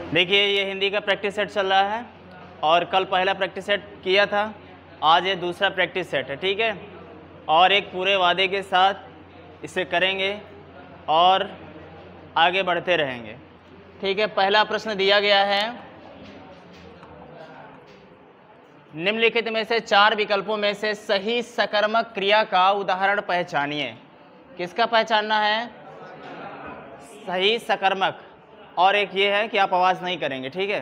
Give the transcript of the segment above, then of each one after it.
देखिए ये हिंदी का प्रैक्टिस सेट चल रहा है और कल पहला प्रैक्टिस सेट किया था, आज ये दूसरा प्रैक्टिस सेट है, ठीक है। और एक पूरे वादे के साथ इसे करेंगे और आगे बढ़ते रहेंगे, ठीक है। पहला प्रश्न दिया गया है, निम्नलिखित में से 4 विकल्पों में से सही सकर्मक क्रिया का उदाहरण पहचानिए। किसका पहचानना है? सही सकर्मक। और एक ये है कि आप आवाज़ नहीं करेंगे, ठीक है।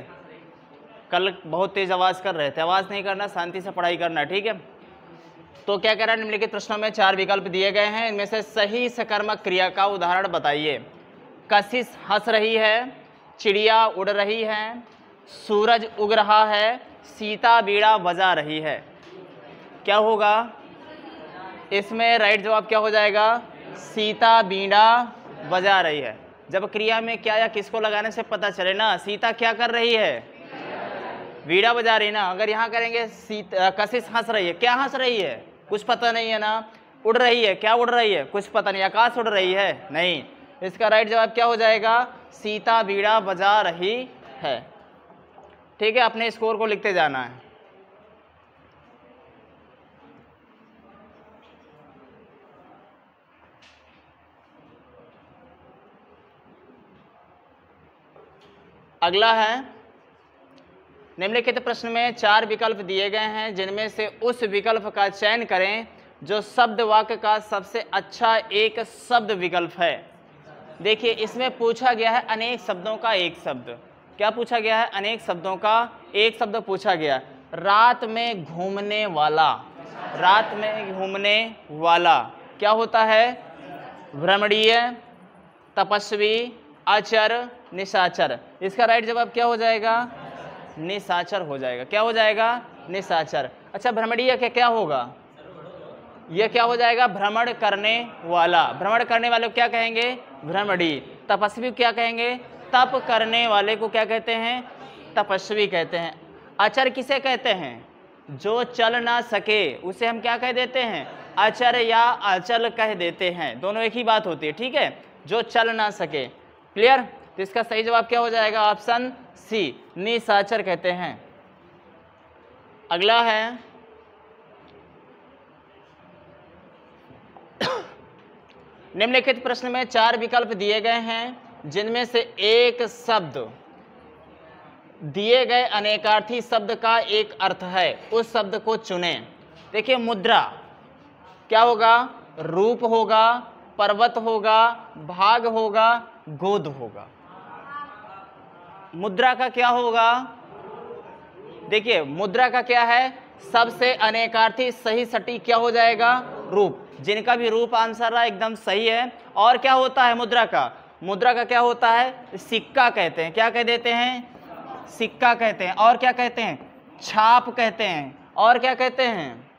कल बहुत तेज़ आवाज़ कर रहे थे, आवाज़ नहीं करना, शांति से पढ़ाई करना, ठीक है। तो क्या कह रहा है, निम्नलिखित प्रश्नों में 4 विकल्प दिए गए हैं, इनमें से सही सकर्मक क्रिया का उदाहरण बताइए। कशिश हंस रही है, चिड़िया उड़ रही है, सूरज उग रहा है, सीता बीड़ा बजा रही है। क्या होगा इसमें? राइट जवाब क्या हो जाएगा? सीता बीड़ा बजा रही है। जब क्रिया में क्या या किसको लगाने से पता चले ना, सीता क्या कर रही है? बीड़ा बजा रही है ना। अगर यहाँ करेंगे कशिश हंस रही है, क्या हंस रही है? कुछ पता नहीं है ना। उड़ रही है, क्या उड़ रही है? कुछ पता नहीं। आकाश उड़ रही है? नहीं। इसका राइट जवाब क्या हो जाएगा? सीता बीड़ा बजा रही है, ठीक है। अपने स्कोर को लिखते जाना है। अगला है, निम्नलिखित प्रश्न में 4 विकल्प दिए गए हैं, जिनमें से उस विकल्प का चयन करें जो शब्द वाक्य का सबसे अच्छा एक शब्द विकल्प है। देखिए इसमें पूछा गया है अनेक शब्दों का एक शब्द। क्या पूछा गया है? अनेक शब्दों का एक शब्द पूछा गया। रात में घूमने वाला, रात में घूमने वाला क्या होता है? भ्रमणीय, तपस्वी, अचर, निशाचर। इसका राइट जवाब क्या हो जाएगा? निशाचर हो जाएगा। क्या हो जाएगा? निशाचर। अच्छा, भ्रमणीय के क्या होगा? यह क्या हो जाएगा? भ्रमण करने वाला। भ्रमण करने वाले को क्या कहेंगे? भ्रमणी। तपस्वी क्या कहेंगे? तप करने वाले को क्या कहते हैं? तपस्वी कहते हैं। अचर किसे कहते हैं? जो चल ना सके उसे हम क्या कह देते हैं? अचर या अचल कह देते हैं। दोनों एक ही बात होती है, ठीक है। जो चल ना सके। क्लियर? तो इसका सही जवाब क्या हो जाएगा? ऑप्शन सी, निशाचर कहते हैं। अगला है, निम्नलिखित प्रश्न में 4 विकल्प दिए गए हैं, जिनमें से एक शब्द दिए गए अनेकार्थी शब्द का एक अर्थ है। उस शब्द को चुनें। देखिए मुद्रा क्या होगा? रूप होगा, पर्वत होगा, भाग होगा, गोद होगा। मुद्रा का क्या होगा? देखिए मुद्रा का क्या है? सबसे अनेकार्थी सही सटीक क्या हो जाएगा? रूप। जिनका भी रूप आंसर रहा एकदम सही है। और क्या होता है मुद्रा का? मुद्रा का क्या होता है? सिक्का कहते हैं। क्या कह देते हैं? सिक्का कहते हैं। और क्या कहते हैं? छाप कहते हैं। और क्या कहते हैं?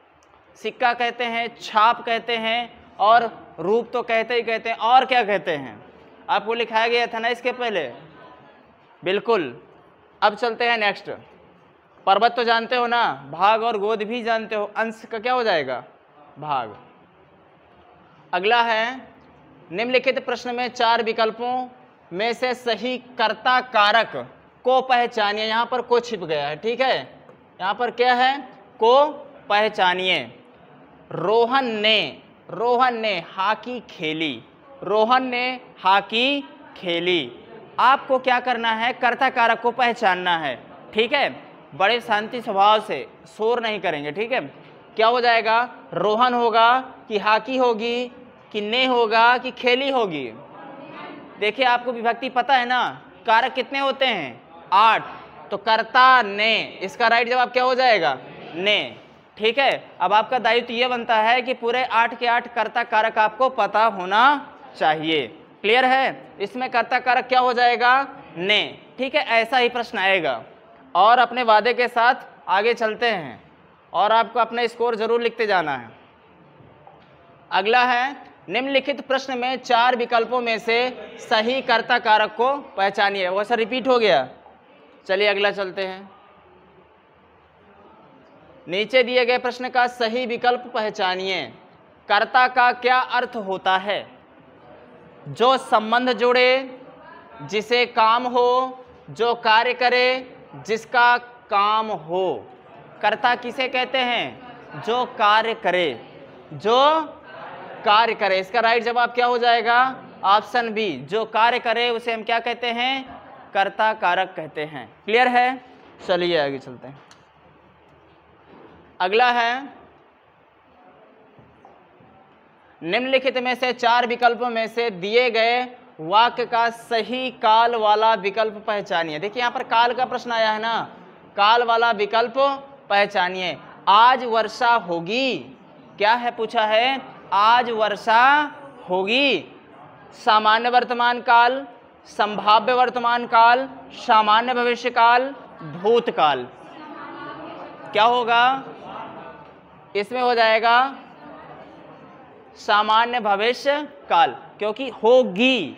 सिक्का कहते हैं, छाप कहते हैं, और रूप तो कहते ही कहते हैं। और क्या कहते हैं? आपको लिखाया गया था ना इसके पहले, बिल्कुल। अब चलते हैं नेक्स्ट। पर्वत तो जानते हो ना, भाग और गोद भी जानते हो। अंश का क्या हो जाएगा? भाग। अगला है, निम्नलिखित प्रश्न में 4 विकल्पों में से सही कर्ता कारक को पहचानिए। यहाँ पर को छिप गया है, ठीक है। यहाँ पर क्या है? को पहचानिए। रोहन ने हॉकी खेली। रोहन ने हॉकी खेली। आपको क्या करना है? कर्ता कारक को पहचानना है, ठीक है। बड़े शांति स्वभाव से, शोर नहीं करेंगे, ठीक है। क्या हो जाएगा? रोहन होगा कि हॉकी होगी कि ने होगा कि खेली होगी? देखिए आपको विभक्ति पता है ना, कारक कितने होते हैं? 8। तो कर्ता ने, इसका राइट जवाब क्या हो जाएगा? ने, ठीक है। अब आपका दायित्व ये बनता है कि पूरे 8 के 8 कर्ता कारक आपको पता होना चाहिए। क्लियर है? इसमें कर्ता कारक क्या हो जाएगा? ने, ठीक है। ऐसा ही प्रश्न आएगा। और अपने वादे के साथ आगे चलते हैं और आपको अपना स्कोर जरूर लिखते जाना है। अगला है, निम्नलिखित प्रश्न में 4 विकल्पों में से सही कर्ता कारक को पहचानिए। वो सर रिपीट हो गया। चलिए अगला चलते हैं। नीचे दिए गए प्रश्न का सही विकल्प पहचानिए। कर्ता का क्या अर्थ होता है? जो संबंध जोड़े, जिसे काम हो, जो कार्य करे, जिसका काम हो। कर्ता किसे कहते हैं? जो कार्य करे, जो कार्य करे। इसका राइट जवाब क्या हो जाएगा? ऑप्शन बी, जो कार्य करे उसे हम क्या कहते हैं? कर्ता कारक कहते हैं। क्लियर है? चलिए आगे चलते हैं। अगला है, निम्नलिखित में से 4 विकल्पों में से दिए गए वाक्य का सही काल वाला विकल्प पहचानिए। देखिए यहाँ पर काल का प्रश्न आया है ना, काल वाला विकल्प पहचानिए। आज वर्षा होगी, क्या है पूछा है? आज वर्षा होगी। सामान्य वर्तमान काल, संभाव्य वर्तमान काल, सामान्य भविष्य काल, भूतकाल। क्या होगा इसमें? हो जाएगा सामान्य भविष्य काल, क्योंकि होगी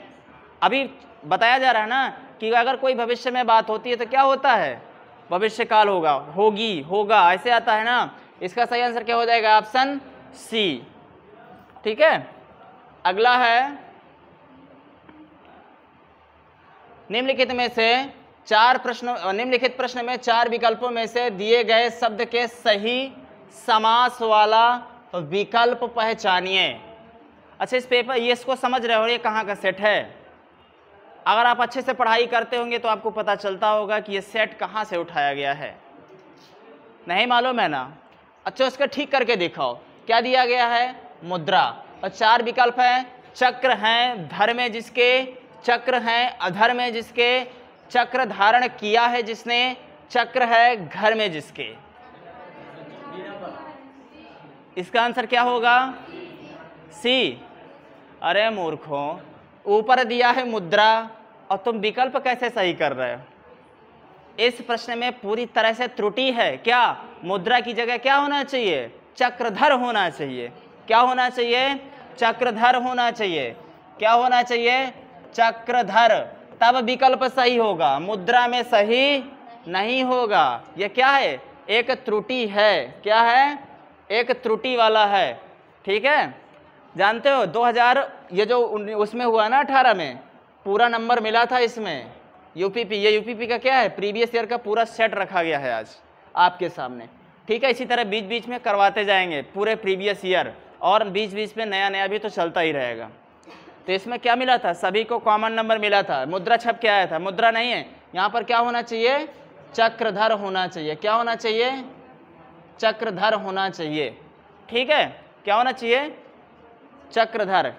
अभी बताया जा रहा है ना कि अगर कोई भविष्य में बात होती है तो क्या होता है? भविष्य काल होगा, होगी, होगा, ऐसे आता है ना। इसका सही आंसर क्या हो जाएगा? Option C. ठीक है। अगला है, निम्नलिखित प्रश्न में 4 विकल्पों में से दिए गए शब्द के सही समास वाला विकल्प पहचानिए। अच्छा, इस पेपर ये इसको समझ रहे हो, ये कहाँ का सेट है? अगर आप अच्छे से पढ़ाई करते होंगे तो आपको पता चलता होगा कि ये सेट कहाँ से उठाया गया है। नहीं मालूम है ना? अच्छा, उसका ठीक करके दिखाओ। क्या दिया गया है? मुद्रा। और 4 विकल्प हैं। चक्र हैं धर में जिसके, चक्र हैं अधर में जिसके, चक्र धारण किया है जिसने, चक्र है घर में जिसके। इसका आंसर क्या होगा? सी। अरे मूर्खों, ऊपर दिया है मुद्रा और तुम विकल्प कैसे सही कर रहे हो? इस प्रश्न में पूरी तरह से त्रुटि है। क्या? मुद्रा की जगह क्या होना चाहिए? चक्रधर होना चाहिए। क्या होना चाहिए? चक्रधर होना चाहिए। क्या होना चाहिए? चक्रधर। तब विकल्प सही होगा, मुद्रा में सही नहीं होगा। यह क्या है? एक त्रुटि है। क्या है? एक त्रुटि वाला है। ठीक है। जानते हो 2000 ये जो उसमें हुआ ना 18 में पूरा नंबर मिला था इसमें यूपीपी। ये यूपीपी का क्या है? प्रीवियस ईयर का पूरा सेट रखा गया है आज आपके सामने। ठीक है। इसी तरह बीच बीच में करवाते जाएंगे पूरे प्रीवियस ईयर, और बीच बीच में नया नया भी तो चलता ही रहेगा। तो इसमें क्या मिला था? सभी को कॉमन नंबर मिला था। मुद्रा छप के आया था, मुद्रा नहीं है। यहाँ पर क्या होना चाहिए? चक्रधर होना चाहिए। क्या होना चाहिए? चक्रधर होना चाहिए। ठीक है। क्या होना चाहिए? चक्रधर।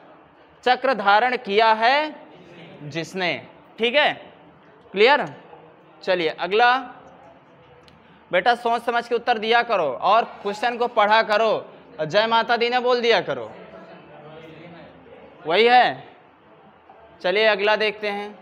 चक्र धारण किया है जिसने। ठीक है। क्लियर? चलिए अगला। बेटा सोच समझ के उत्तर दिया करो और क्वेश्चन को पढ़ा करो। जय माता दी ने बोल दिया करो। वही है। चलिए अगला देखते हैं।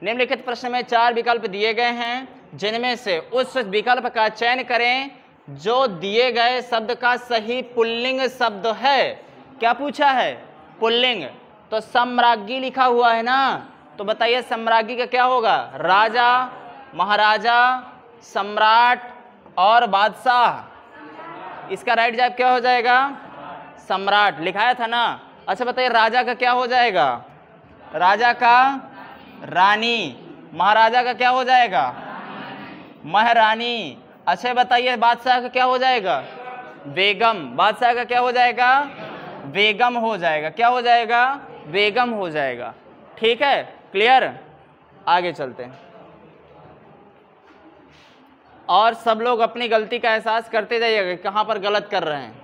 निम्नलिखित प्रश्न में 4 विकल्प दिए गए हैं, जिनमें से उस विकल्प का चयन करें जो दिए गए शब्द का सही पुल्लिंग शब्द है। क्या पूछा है? पुल्लिंग। तो सम्राज्ञी लिखा हुआ है ना, तो बताइए सम्राज्ञी का क्या होगा? राजा, महाराजा, सम्राट और बादशाह। इसका राइट जवाब क्या हो जाएगा? सम्राट लिखाया था ना। अच्छा बताइए राजा का क्या हो जाएगा? राजा का रानी। महाराजा का क्या हो जाएगा? महारानी। अच्छा बताइए बादशाह का क्या हो जाएगा? बेगम। बादशाह का क्या हो जाएगा? बेगम हो जाएगा। क्या हो जाएगा? बेगम हो जाएगा। ठीक है। क्लियर? आगे चलते हैं। और सब लोग अपनी गलती का एहसास करते जाइएगा कहाँ पर गलत कर रहे हैं।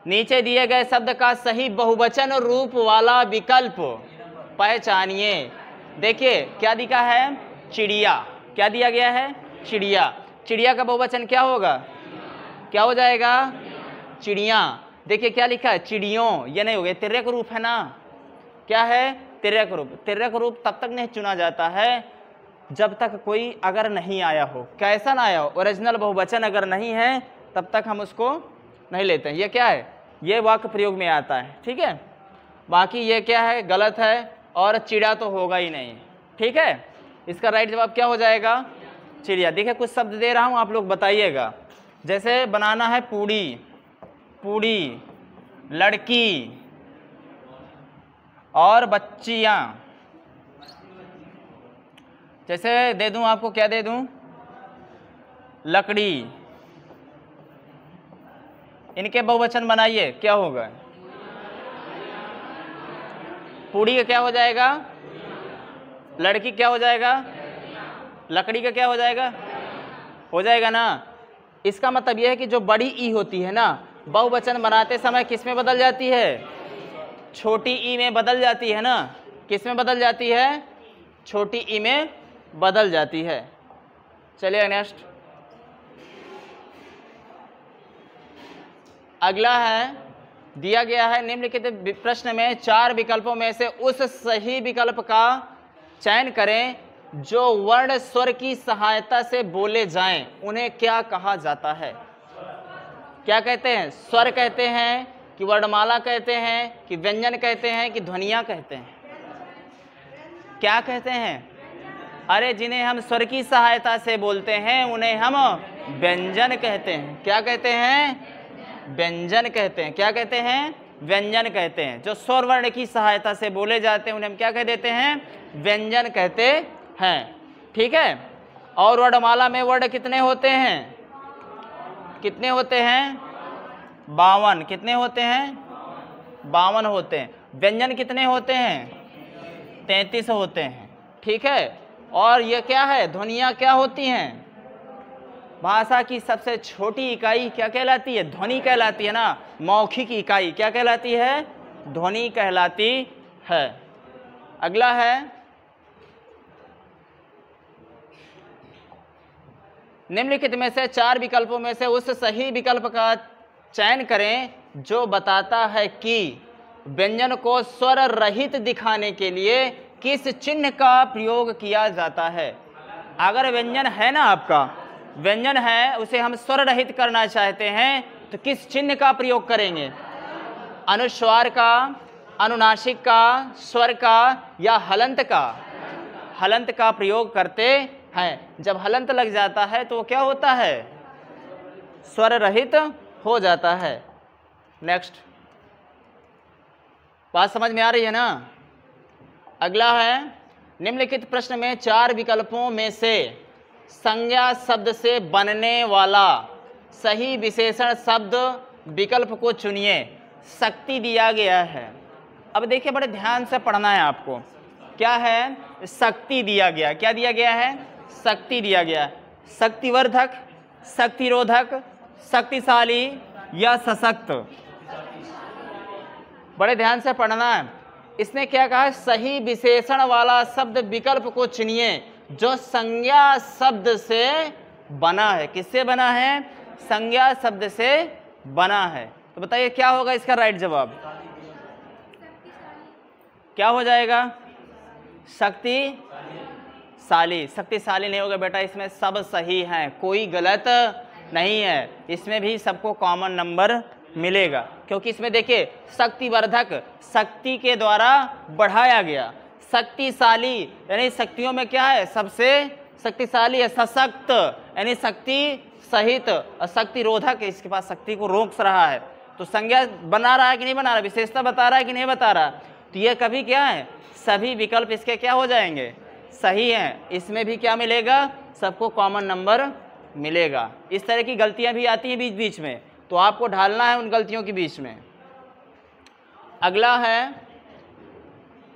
नीचे दिए गए शब्द का सही बहुवचन रूप वाला विकल्प पहचानिए। देखिए क्या दिखा है? चिड़िया। क्या दिया गया है? चिड़िया। चिड़िया का बहुवचन क्या होगा? क्या हो जाएगा? चिड़िया। देखिए क्या लिखा है? चिड़ियों। ये नहीं हो गया, तिर्यक रूप है ना। क्या है? तिर्यक रूप। तिर्यक रूप तब तक नहीं चुना जाता है जब तक कोई अगर नहीं आया हो। कैसा ना आया हो? ओरिजिनल बहुवचन अगर नहीं है तब तक हम उसको नहीं लेते हैं। ये क्या है? ये वाक्य प्रयोग में आता है। ठीक है। बाकी ये क्या है? गलत है। और चिड़ा तो होगा ही नहीं। ठीक है। इसका राइट जवाब क्या हो जाएगा? चिड़िया। देखिए कुछ शब्द दे रहा हूँ, आप लोग बताइएगा। जैसे बनाना है पूड़ी, पूड़ी, लड़की, और बच्चियां। जैसे दे दूं आपको, क्या दे दूं? लकड़ी। इनके बहुवचन बनाइए, क्या होगा? पूड़ी का क्या हो जाएगा? लड़की क्या हो जाएगा? लकड़ी का क्या हो जाएगा? हो जाएगा ना। इसका मतलब यह है कि जो बड़ी ई होती है ना, बहुवचन बनाते समय किस में बदल जाती है? छोटी ई में बदल जाती है ना। किस में बदल जाती है? छोटी ई में बदल जाती है। चलिए नेक्स्ट। अगला है, दिया गया है निम्नलिखित प्रश्न में 4 विकल्पों में से उस सही विकल्प का चयन करें जो वर्ण स्वर की सहायता से बोले जाएं। उन्हें क्या कहा जाता है? क्या कहते हैं? स्वर कहते हैं कि वर्णमाला कहते हैं कि व्यंजन कहते हैं कि ध्वनियां कहते हैं? क्या कहते हैं? अरे जिन्हें हम स्वर की सहायता से बोलते हैं उन्हें हम व्यंजन कहते हैं। क्या कहते हैं? व्यंजन कहते हैं। क्या कहते हैं? व्यंजन कहते हैं। जो स्वर वर्ण की सहायता से बोले जाते हैं उन्हें हम क्या कह देते हैं? व्यंजन कहते हैं। ठीक है। और वर्णमाला में वर्ण कितने होते हैं? कितने होते हैं? 52। कितने होते हैं? 52 होते हैं। व्यंजन कितने होते हैं? 33 होते हैं। ठीक है। और ये क्या है? ध्वनियाँ क्या होती हैं? भाषा की सबसे छोटी इकाई क्या कहलाती है? ध्वनि कहलाती है ना। मौखिक इकाई क्या कहलाती है? ध्वनि कहलाती है। अगला है, निम्नलिखित में से 4 विकल्पों में से उस सही विकल्प का चयन करें जो बताता है कि व्यंजन को स्वर रहित दिखाने के लिए किस चिन्ह का प्रयोग किया जाता है। अगर व्यंजन है ना, आपका व्यंजन है, उसे हम स्वर रहित करना चाहते हैं तो किस चिन्ह का प्रयोग करेंगे? अनुस्वार का, अनुनासिक का, स्वर का या हलंत का? हलंत का प्रयोग करते हैं। जब हलंत लग जाता है तो क्या होता है? स्वर रहित हो जाता है। नेक्स्ट। बात समझ में आ रही है ना? अगला है, निम्नलिखित प्रश्न में 4 विकल्पों में से संज्ञा शब्द से बनने वाला सही विशेषण शब्द विकल्प को चुनिए। शक्ति दिया गया है। अब देखिए, बड़े ध्यान से पढ़ना है आपको। क्या है? शक्ति दिया गया। क्या दिया गया है? शक्ति दिया गया। शक्तिवर्धक, शक्तिरोधक, शक्तिशाली या सशक्त? बड़े ध्यान से पढ़ना है। इसने क्या कहा? सही विशेषण वाला शब्द विकल्प को चुनिए जो संज्ञा शब्द से बना है। किससे बना है? संज्ञा शब्द से बना है। तो बताइए क्या होगा इसका राइट जवाब? क्या हो जाएगा? शक्तिशाली। शक्तिशाली नहीं होगा बेटा, इसमें सब सही है, कोई गलत नहीं है। इसमें भी सबको कॉमन नंबर मिलेगा क्योंकि इसमें देखिए शक्तिवर्धक, शक्ति के द्वारा बढ़ाया गया। शक्तिशाली यानी शक्तियों में क्या है? सबसे शक्तिशाली है। सशक्त यानी शक्ति सहित। और शक्तिरोधक, इसके पास शक्ति को रोक रहा है। तो संज्ञा बना रहा है कि नहीं बना रहा? विशेषता बता रहा है कि नहीं बता रहा? तो ये कभी क्या है? सभी विकल्प इसके क्या हो जाएंगे? सही हैं। इसमें भी क्या मिलेगा? सबको कॉमन नंबर मिलेगा। इस तरह की गलतियां भी आती हैं बीच बीच में, तो आपको ढालना है उन गलतियों के बीच में। अगला है,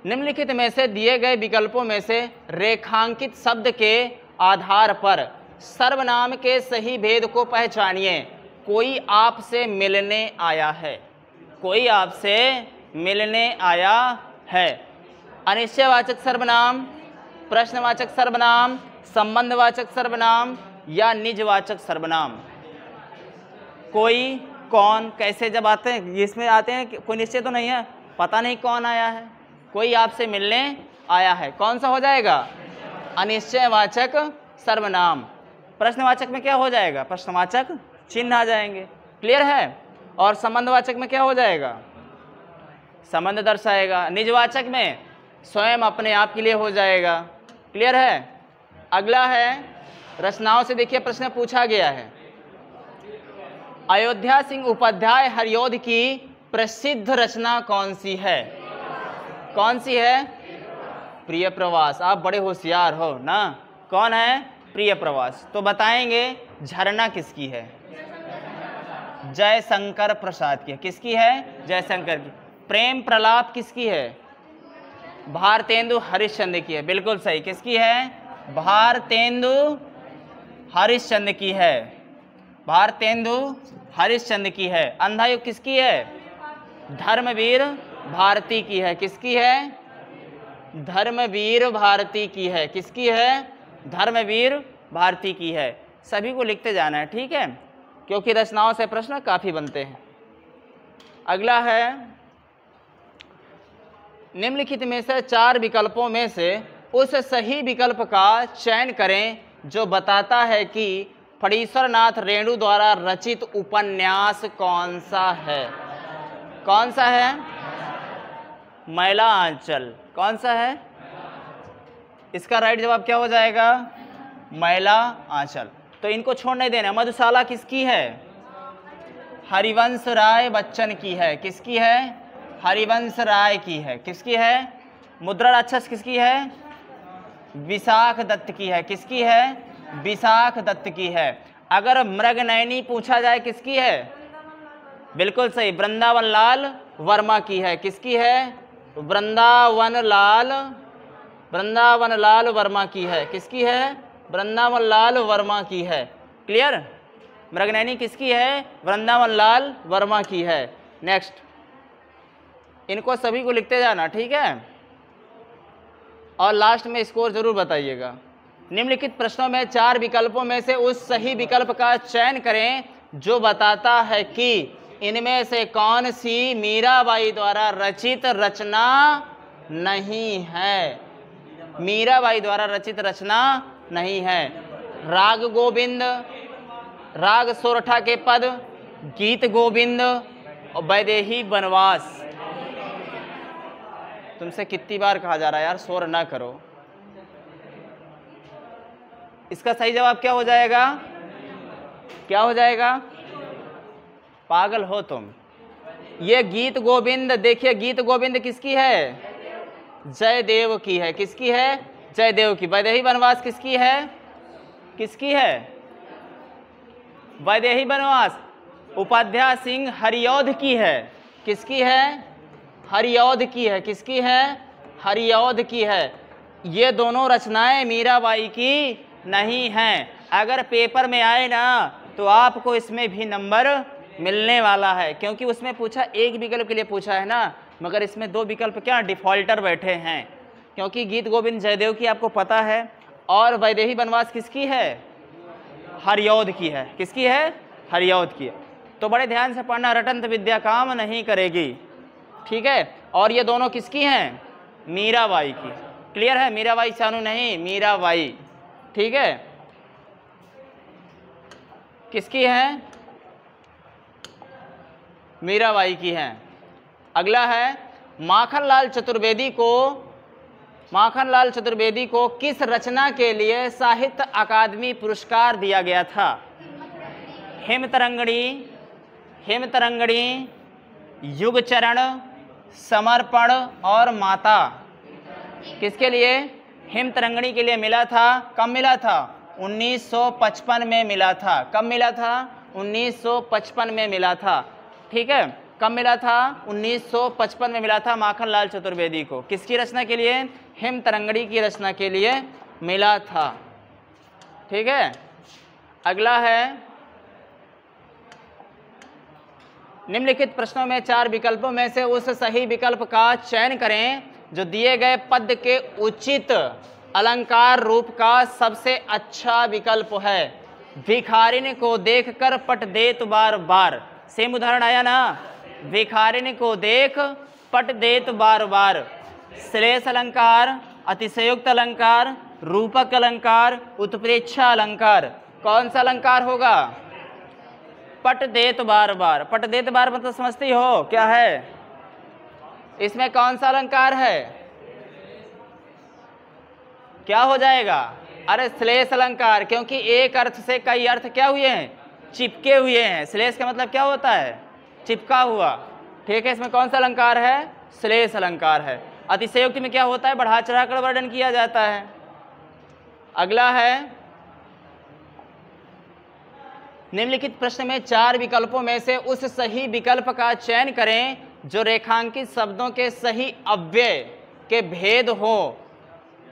निम्नलिखित में से दिए गए विकल्पों में से रेखांकित शब्द के आधार पर सर्वनाम के सही भेद को पहचानिए। कोई आपसे मिलने आया है। कोई आपसे मिलने आया है। अनिश्चयवाचक सर्वनाम, प्रश्नवाचक सर्वनाम, संबंधवाचक सर्वनाम या निजवाचक सर्वनाम? कोई, कौन, कैसे जब आते हैं, इसमें आते हैं कोई निश्चय तो नहीं है, पता नहीं कौन आया है। कोई आपसे मिलने आया है, कौन सा हो जाएगा? अनिश्चयवाचक सर्वनाम। प्रश्नवाचक में क्या हो जाएगा? प्रश्नवाचक चिन्ह आ जाएंगे। क्लियर है? और संबंधवाचक में क्या हो जाएगा? संबंध दर्शाएगा। निजवाचक में स्वयं अपने आप के लिए हो जाएगा। क्लियर है? अगला है, रचनाओं से देखिए प्रश्न पूछा गया है। अयोध्या सिंह उपाध्याय हरिऔध की प्रसिद्ध रचना कौन सी है? कौन सी है? प्रिय प्रवास। आप बड़े होशियार हो ना। कौन है? प्रिय प्रवास। तो बताएंगे झरना किसकी है? जयशंकर प्रसाद की है। किसकी है? जयशंकर की। प्रेम प्रलाप किसकी है? भारतेंदु हरिश्चंद्र की है। बिल्कुल सही। किसकी है? भारतेंदु हरिश्चंद्र की है। भारतेंदु हरिश्चंद्र की है। अंधा युग किसकी है? धर्मवीर भारती की है। किसकी है? धर्मवीर भारती की है। किसकी है? धर्मवीर भारती की है। सभी को लिखते जाना है, ठीक है, क्योंकि रचनाओं से प्रश्न काफी बनते हैं। अगला है, निम्नलिखित में से 4 विकल्पों में से उस सही विकल्प का चयन करें जो बताता है कि फणीश्वर नाथ रेणु द्वारा रचित उपन्यास कौन सा है। कौन सा है? मैला आंचल। कौन सा है? इसका राइट जवाब क्या हो जाएगा? मैला आंचल। तो इनको छोड़ नहीं देना। मधुशाला किसकी है? हरिवंश राय बच्चन की है। किसकी है? हरिवंश राय की है। किसकी है? मुद्रा राक्षस किसकी है? विशाख दत्त की है। किसकी है? विशाख दत्त की है। अगर मृगनयनी पूछा जाए किसकी है? बिल्कुल सही, वृंदावन लाल वर्मा की है। किसकी है? वृंदावन लाल वर्मा की है। किसकी है? वृंदावन लाल वर्मा की है। क्लियर? मृगनयनी किसकी है? वृंदावन लाल वर्मा की है। नेक्स्ट, इनको सभी को लिखते जाना, ठीक है, और लास्ट में स्कोर जरूर बताइएगा। निम्नलिखित प्रश्नों में 4 विकल्पों में से उस सही विकल्प का चयन करें जो बताता है कि इनमें से कौन सी मीराबाई द्वारा रचित रचना नहीं है। मीराबाई द्वारा रचित रचना नहीं है। राग गोविंद, राग सोरठा के पद, गीत गोविंद और वैदेही वनवास। तुमसे कितनी बार कहा जा रहा है यार, शोर ना करो। इसका सही जवाब क्या हो जाएगा? क्या हो जाएगा? पागल हो तुम। ये गीत गोविंद, देखिए गीत गोविंद किसकी है? जयदेव की है। किसकी है? जयदेव की। वैदेही वनवास किसकी है? किसकी है? वैदेही वनवास उपाध्याय सिंह हरिऔध की है। किसकी है? हरिऔध की है। किसकी है? हरिऔध की है। ये दोनों रचनाएं मीराबाई की नहीं हैं। अगर पेपर में आए ना तो आपको इसमें भी नंबर मिलने वाला है, क्योंकि उसमें पूछा एक विकल्प के लिए पूछा है ना, मगर इसमें 2 विकल्प क्या डिफॉल्टर बैठे हैं, क्योंकि गीत गोविंद जयदेव की आपको पता है और वैदेही वनवास किसकी है? हरिऔध की है। किसकी है? हरिऔध की है। तो बड़े ध्यान से पढ़ना, रटंत विद्या काम नहीं करेगी, ठीक है। और ये दोनों किसकी हैं? मीराबाई की। क्लियर है? मीराबाई चानू नहीं, मीराबाई, ठीक है। किसकी है? मीराबाई की हैं। अगला है, माखनलाल चतुर्वेदी को किस रचना के लिए साहित्य अकादमी पुरस्कार दिया गया था? हिमतरंगिणी, युगचरण, समर्पण और माता। किसके लिए? हिमतरंगिणी के लिए मिला था। कब मिला था? 1955 में मिला था। कब मिला था? 1955 में मिला था, ठीक है। कब मिला था? 1955 में मिला था माखनलाल चतुर्वेदी को। किसकी रचना के लिए? हिमतरंगिणी की रचना के लिए मिला था, ठीक है। अगला है, निम्नलिखित प्रश्नों में 4 विकल्पों में से उस सही विकल्प का चयन करें जो दिए गए पद के उचित अलंकार रूप का सबसे अच्छा विकल्प है। भिखारिन को देखकर पट देत बार बार। सेम उदाहरण आया ना, भिखारिन को देख पट देत बार बार। श्लेष अलंकार, अतिशयोक्त अलंकार, रूपक अलंकार, उत्प्रेक्षा अलंकार। कौन सा अलंकार होगा? पट देत बार बार। पट देत बार मतलब समझती हो क्या है? इसमें कौन सा अलंकार है? क्या हो जाएगा? अरे श्लेष अलंकार, क्योंकि एक अर्थ से कई अर्थ क्या हुए हैं? चिपके हुए हैं। श्लेष का मतलब क्या होता है? चिपका हुआ, ठीक है। इसमें कौन सा अलंकार है? श्लेष अलंकार है। अतिशयोक्ति में क्या होता है, बढ़ा चढ़ाकर वर्णन किया जाता है। अगला है, निम्नलिखित प्रश्न में 4 विकल्पों में से उस सही विकल्प का चयन करें जो रेखांकित शब्दों के सही अव्यय के भेद हो।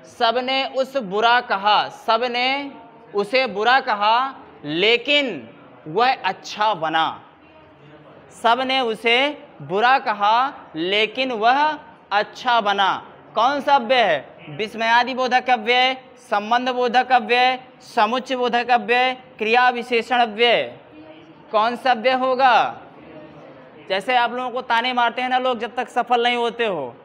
सबने उस बुरा कहा, सबने उसे बुरा कहा लेकिन वह अच्छा बना। सबने उसे बुरा कहा लेकिन वह अच्छा बना। कौन सा अव्यय है? विस्मयादि बोधक अव्यय, संबंध बोधक अव्यय, समुच्चय बोधक अव्यय, क्रिया विशेषण अव्यय। कौन सा अव्यय होगा? जैसे आप लोगों को ताने मारते हैं ना लोग जब तक सफल नहीं होते हो,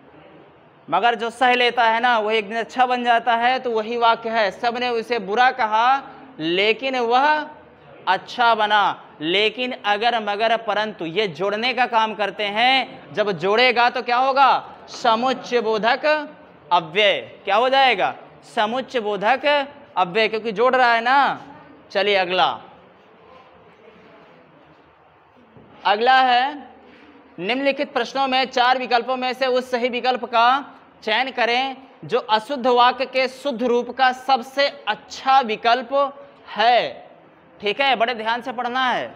मगर जो सह लेता है ना वह एक दिन अच्छा बन जाता है, तो वही वाक्य है, सबने उसे बुरा कहा लेकिन वह अच्छा बना। लेकिन अगर मगर परंतु ये जोड़ने का काम करते हैं, जब जोड़ेगा तो क्या होगा? समुच्चय बोधक अव्यय। क्या हो जाएगा? समुच्चय बोधक अव्यय, क्योंकि जोड़ रहा है ना। चलिए अगला है, निम्नलिखित प्रश्नों में 4 विकल्पों में से उस सही विकल्प का चयन करें जो अशुद्ध वाक्य के शुद्ध रूप का सबसे अच्छा विकल्प है। ठीक है, बड़े ध्यान से पढ़ना है,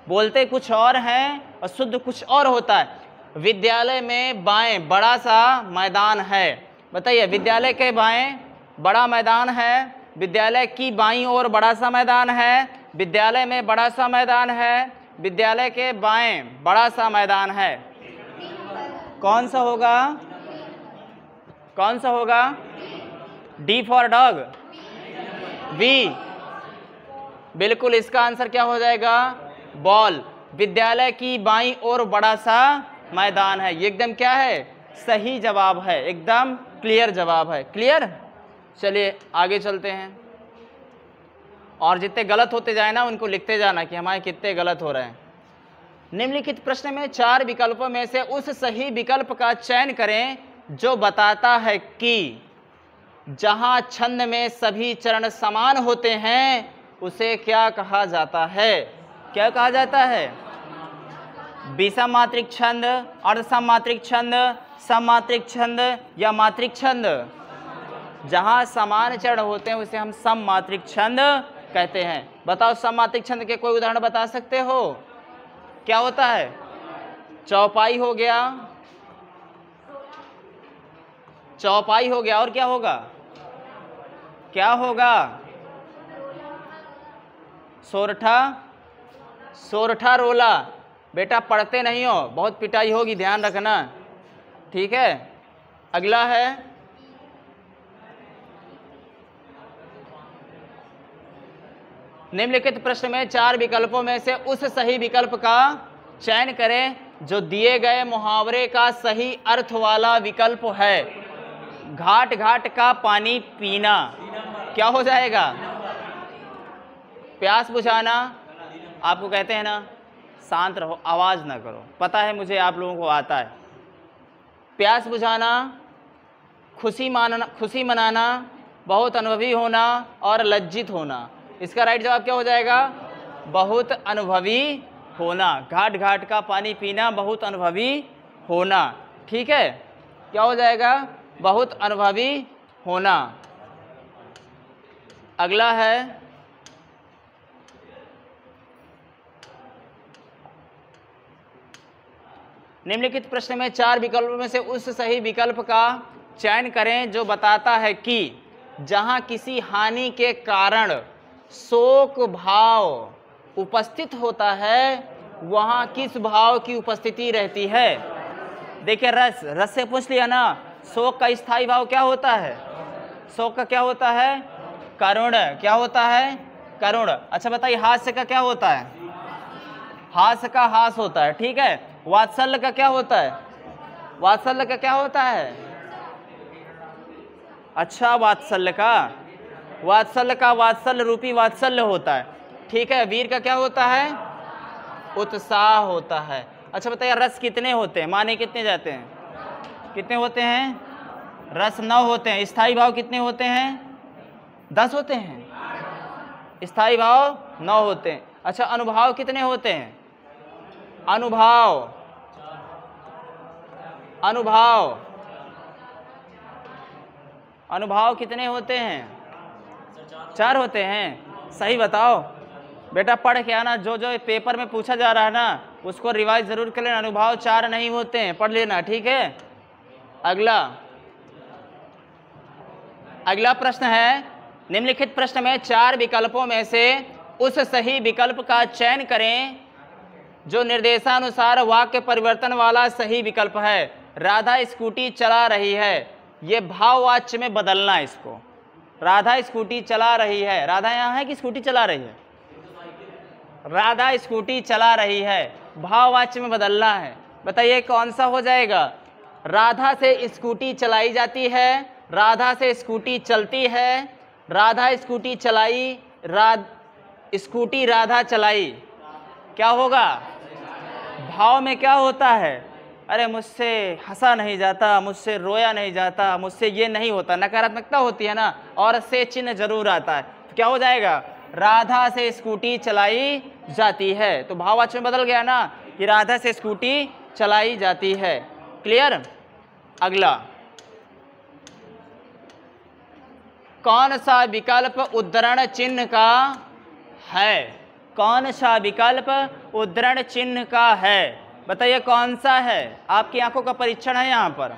बोलते कुछ और हैं और शुद्ध कुछ और होता है। विद्यालय में बाएं बड़ा सा मैदान है। बताइए, विद्यालय के बाएं बड़ा मैदान है, विद्यालय की बाईं ओर बड़ा सा मैदान है, विद्यालय में बड़ा सा मैदान है, विद्यालय के बाएं बड़ा सा मैदान है। कौन सा होगा? कौन सा होगा? D for dog, B. बिल्कुल, इसका आंसर क्या हो जाएगा? बॉल। विद्यालय की बाईं ओर बड़ा सा मैदान है, ये एकदम क्या है? सही जवाब है, एकदम क्लियर जवाब है। क्लियर? चलिए आगे चलते हैं, और जितने गलत होते जाए ना उनको लिखते जाना कि हमारे कितने गलत हो रहे हैं। निम्नलिखित प्रश्न में 4 विकल्पों में से उस सही विकल्प का चयन करें जो बताता है कि जहां छंद में सभी चरण समान होते हैं उसे क्या कहा जाता है? क्या कहा जाता है? विषम मात्रिक छंद, अर्धसम मात्रिक छंद, सममात्रिक छंद या मात्रिक छंद? जहां समान चरण होते हैं उसे हम सममात्रिक छंद कहते हैं। बताओ, सममात्रिक छंद के कोई उदाहरण बता सकते हो? क्या होता है? चौपाई हो गया, चौपाई हो गया, और क्या होगा? क्या होगा? सोरठा, सोरठा रोला। बेटा पढ़ते नहीं हो, बहुत पिटाई होगी, ध्यान रखना। ठीक है, अगला है, निम्नलिखित प्रश्न में 4 विकल्पों में से उस सही विकल्प का चयन करें जो दिए गए मुहावरे का सही अर्थ वाला विकल्प है। घाट घाट का पानी पीना, क्या हो जाएगा? प्यास बुझाना। आपको कहते हैं ना, शांत रहो, आवाज ना करो, पता है मुझे, आप लोगों को आता है। प्यास बुझाना, खुशी मनाना, बहुत अनुभवी होना और लज्जित होना। इसका राइट जवाब क्या हो जाएगा? बहुत अनुभवी होना। घाट घाट का पानी पीना, बहुत अनुभवी होना। ठीक है, क्या हो जाएगा? बहुत अनुभवी होना। अगला है, निम्नलिखित प्रश्न में 4 विकल्पों में से उस सही विकल्प का चयन करें जो बताता है कि जहां किसी हानि के कारण शोक भाव उपस्थित होता है वहां किस भाव की उपस्थिति रहती है? देखिए, रस से पूछ लिया ना, शोक का स्थायी भाव क्या होता है? शोक का क्या होता है? करुण। क्या होता है? करुण। अच्छा बताइए, हास्य का क्या होता है? हास्य का हास होता है। ठीक है, वात्सल्य का क्या होता है? वात्सल्य का क्या होता है? अच्छा, वात्सल्य का वात्सल्य रूपी वात्सल्य होता है। ठीक है, वीर का क्या होता है? उत्साह होता है। अच्छा बताइए, रस कितने होते हैं? माने कितने जाते हैं? कितने होते हैं? रस 9 होते हैं। स्थायी भाव कितने होते हैं? 10 होते हैं। स्थायी भाव 9 होते हैं। अच्छा, अनुभाव कितने होते हैं? अनुभाव अनुभाव कितने होते हैं? 4 होते हैं। सही बताओ बेटा, पढ़ के आना, जो जो पेपर में पूछा जा रहा है ना उसको रिवाइज जरूर कर लेना। अनुभाव 4 नहीं होते हैं, पढ़ लेना, ठीक है। अगला प्रश्न है, निम्नलिखित प्रश्न में 4 विकल्पों में से उस सही विकल्प का चयन करें जो निर्देशानुसार वाक्य परिवर्तन वाला सही विकल्प है। राधा स्कूटी चला रही है, ये भाववाच्य में बदलना है इसको। राधा स्कूटी चला रही है, राधा यहाँ है कि स्कूटी चला रही है? राधा स्कूटी चला रही है, भाववाच्य में बदलना है। बताइए कौन सा हो जाएगा? राधा से स्कूटी चलाई जाती है, राधा से स्कूटी चलती है, राधा स्कूटी चलाई, स्कूटी राधा चलाई। क्या होगा? भाव में क्या होता है? अरे मुझसे हंसा नहीं जाता, मुझसे रोया नहीं जाता, मुझसे ये नहीं होता, नकारात्मकता होती है ना, और से चिन्ह जरूर आता है। तो क्या हो जाएगा? राधा से स्कूटी चलाई जाती है, तो भाववाच्य में बदल गया ना कि राधा से स्कूटी चलाई जाती है। क्लियर? अगला, कौन सा विकल्प उद्धरण चिन्ह का है? कौन सा विकल्प उद्धरण चिन्ह का है? बताइए कौन सा है? आपकी आंखों का परीक्षण है यहाँ पर।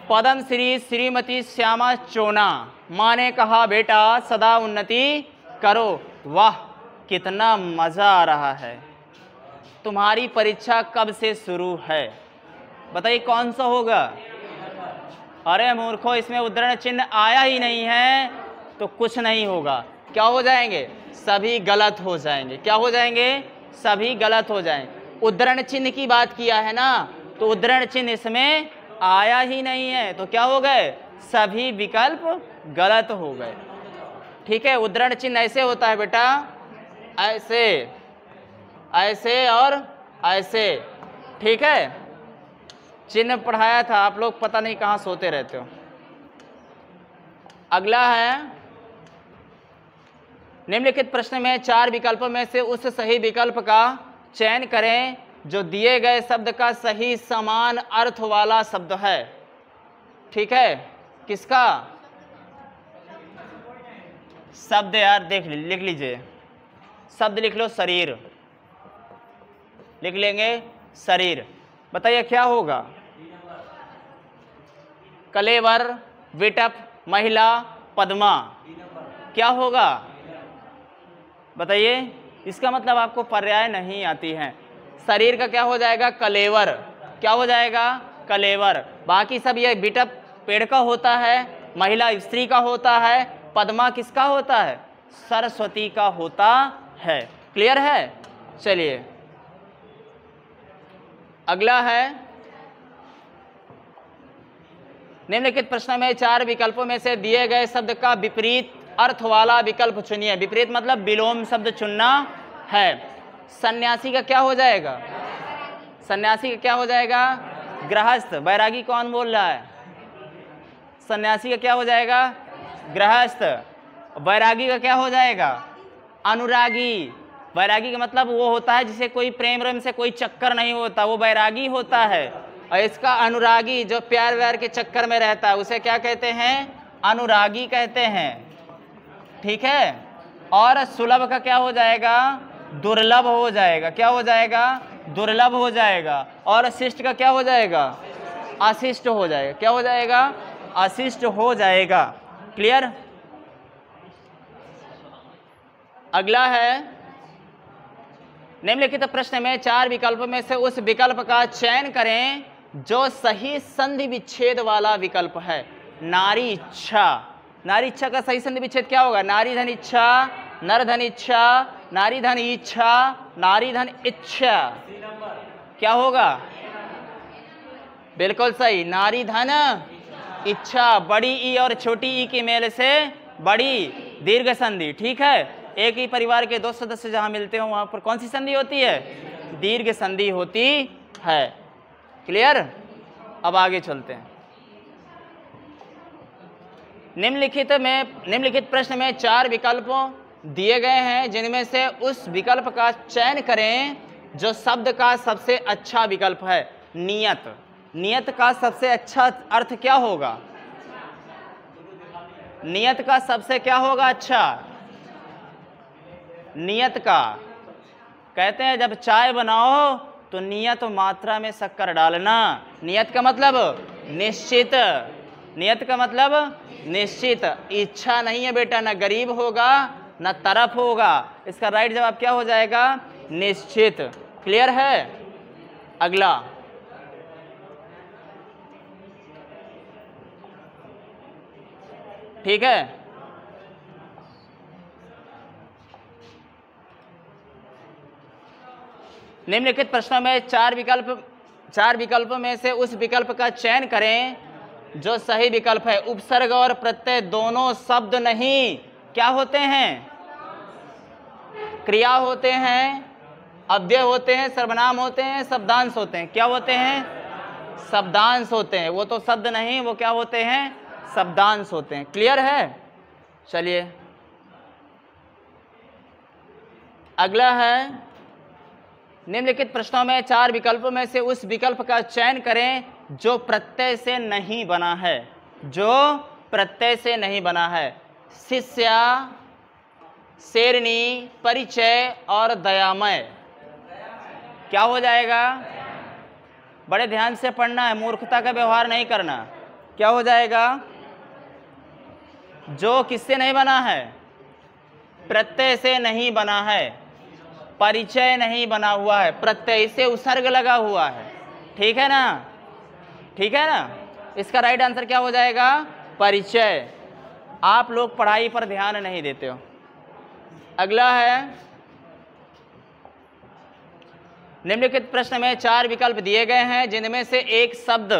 पद्म श्री श्रीमती श्यामा चोना, माँ ने कहा बेटा सदा उन्नति करो। वाह कितना मजा आ रहा है। तुम्हारी परीक्षा कब से शुरू है? बताइए कौन सा होगा? अरे मूर्खो, इसमें उद्धरण चिन्ह आया ही नहीं है तो कुछ नहीं होगा। क्या हो जाएंगे? सभी गलत हो जाएंगे। क्या हो जाएंगे? सभी गलत हो जाएंगे। उद्धरण चिन्ह की बात किया है ना, तो उद्धरण चिन्ह इसमें आया ही नहीं है, तो क्या हो गए? सभी विकल्प गलत हो गए। ठीक है, उद्धरण चिन्ह ऐसे होता है बेटा, ऐसे, ऐसे और ऐसे। ठीक है, चिन्ह पढ़ाया था, आप लोग पता नहीं कहाँ सोते रहते हो। अगला है, निम्नलिखित प्रश्न में 4 विकल्पों में से उस सही विकल्प का चयन करें जो दिए गए शब्द का सही समान अर्थ वाला शब्द है। ठीक है, किसका शब्द? यार लिख लीजिए, शब्द लिख लो, शरीर लिख लेंगे, शरीर। बताइए क्या होगा? कलेवर, विटप, महिला, पद्मा। क्या होगा? बताइए, इसका मतलब आपको पर्याय नहीं आती हैं। शरीर का क्या हो जाएगा? कलेवर। क्या हो जाएगा? कलेवर। बाकी सब ये विटप पेड़ का होता है, महिला स्त्री का होता है, पद्मा किसका होता है? सरस्वती का होता है। क्लियर है? चलिए अगला है, निम्नलिखित प्रश्न में 4 विकल्पों में से दिए गए शब्द का विपरीत अर्थ वाला विकल्प चुनिए। विपरीत मतलब विलोम शब्द चुनना है। सन्यासी का क्या हो जाएगा? सन्यासी का क्या हो जाएगा? गृहस्थ। बैरागी कौन बोल रहा है? सन्यासी का क्या हो जाएगा? गृहस्थ। बैरागी का क्या हो जाएगा? अनुरागी। बैरागी का मतलब वो होता है जिसे कोई प्रेम से कोई चक्कर नहीं होता, वो बैरागी होता है। और इसका अनुरागी जो प्यार व्यार के चक्कर में रहता है उसे क्या कहते हैं? अनुरागी कहते हैं। ठीक है, और सुलभ का क्या हो जाएगा? दुर्लभ हो जाएगा। क्या हो जाएगा? दुर्लभ हो जाएगा। और शिष्ट का क्या हो जाएगा? अशिष्ट हो जाएगा। क्या हो जाएगा? अशिष्ट हो जाएगा। क्लियर? अगला है, निम्नलिखित प्रश्न में 4 विकल्पों में से उस विकल्प का चयन करें जो सही संधि विच्छेद वाला विकल्प है। नारी इच्छा। नारी इच्छा का सही संधि विच्छेद क्या होगा? नारी धन इच्छा, नर धन इच्छा, नारी धन इच्छा, नारी धन इच्छा। क्या होगा? बिल्कुल सही, नारी धन इच्छा। बड़ी ई और छोटी ई की मेल से बड़ी दीर्घ संधि। ठीक है, एक ही परिवार के 2 सदस्य जहां मिलते हो वहां पर कौन सी संधि होती है? दीर्घ संधि होती है। क्लियर? अब आगे चलते हैं। निम्नलिखित प्रश्न में 4 विकल्पों दिए गए हैं जिनमें से उस विकल्प का चयन करें जो शब्द का सबसे अच्छा विकल्प है। नियत। नियत का सबसे अच्छा अर्थ क्या होगा? नियत का सबसे क्या होगा अच्छा? नियत का कहते हैं जब चाय बनाओ तो नियत मात्रा में शक्कर डालना। नियत का मतलब निश्चित, नियत का मतलब निश्चित। इच्छा नहीं है बेटा, ना गरीब होगा ना तरफ होगा। इसका राइट जवाब क्या हो जाएगा? निश्चित। क्लियर है? अगला, ठीक है। निम्नलिखित प्रश्नों में चार विकल्पों में से उस विकल्प का चयन करें जो सही विकल्प है। उपसर्ग और प्रत्यय दोनों शब्द नहीं, क्या होते हैं? क्रिया होते हैं, अव्यय होते हैं, सर्वनाम होते हैं, शब्दांश होते हैं। क्या होते हैं? शब्दांश होते हैं। वो तो शब्द नहीं, वो क्या होते हैं? शब्दांश होते हैं। क्लियर है? चलिए अगला है, निम्नलिखित प्रश्नों में चार विकल्पों में से उस विकल्प का चयन करें जो प्रत्यय से नहीं बना है। जो प्रत्यय से नहीं बना है। शिष्या, शेरनी, परिचय और दयामय। क्या हो जाएगा? बड़े ध्यान से पढ़ना है, मूर्खता का व्यवहार नहीं करना। क्या हो जाएगा? जो किससे नहीं बना है? प्रत्यय से नहीं बना है। परिचय नहीं बना हुआ है, प्रत्यय से उपसर्ग लगा हुआ है। ठीक है ना? ठीक है ना? इसका राइट आंसर क्या हो जाएगा? परिचय। आप लोग पढ़ाई पर ध्यान नहीं देते हो। अगला है, निम्नलिखित प्रश्न में चार विकल्प दिए गए हैं जिनमें से एक शब्द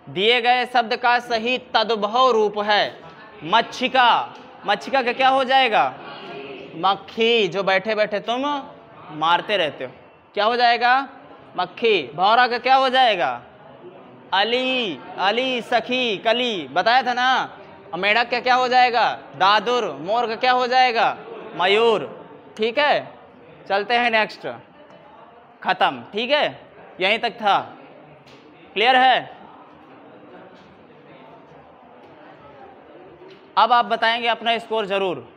दिए गए शब्द का सही तद्भव रूप है। मच्छिका, मच्छिका का क्या हो जाएगा? मक्खी, जो बैठे बैठे तुम मारते रहते हो। क्या हो जाएगा? मक्खी। भौरा का क्या हो जाएगा? अली, अली सखी कली, बताया था ना। और मेढक का क्या हो जाएगा? दादुर। मोर का क्या हो जाएगा? मयूर। ठीक है, चलते हैं नेक्स्ट। खत्म। ठीक है, यहीं तक था। क्लियर है? अब आप बताएंगे अपना स्कोर जरूर।